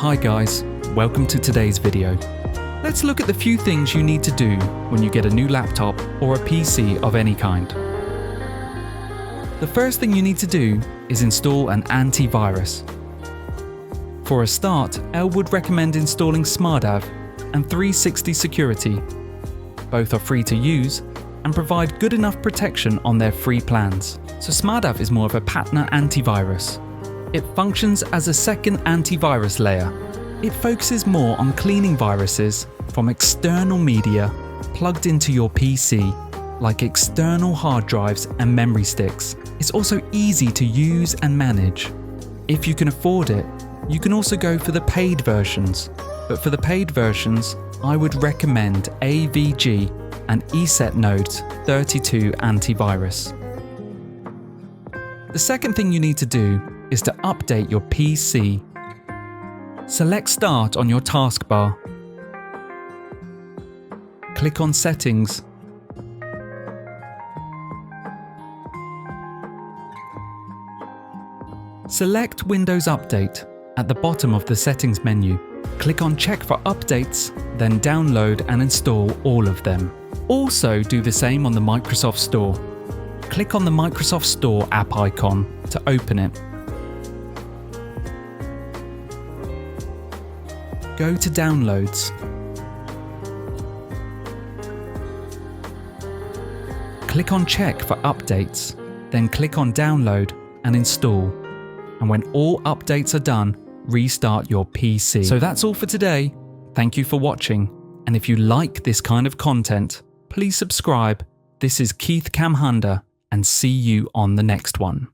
Hi guys, welcome to today's video. Let's look at the few things you need to do when you get a new laptop or a PC of any kind. The first thing you need to do is install an antivirus. For a start, Elle would recommend installing SmartAV and 360 Security. Both are free to use and provide good enough protection on their free plans. So SmartAV is more of a pattern antivirus. It functions as a second antivirus layer. It focuses more on cleaning viruses from external media plugged into your PC, like external hard drives and memory sticks. It's also easy to use and manage. If you can afford it, you can also go for the paid versions. But for the paid versions, I would recommend AVG and EsetNode's 32 antivirus. The second thing you need to do is to update your PC. Select Start on your taskbar. Click on Settings. Select Windows Update at the bottom of the Settings menu. Click on Check for updates, then download and install all of them. Also do the same on the Microsoft Store. Click on the Microsoft Store app icon to open it. Go to Downloads. Click on Check for updates, then click on Download and Install. And when all updates are done, restart your PC. So that's all for today. Thank you for watching. And if you like this kind of content, please subscribe. This is Keith Kamhunda, and see you on the next one.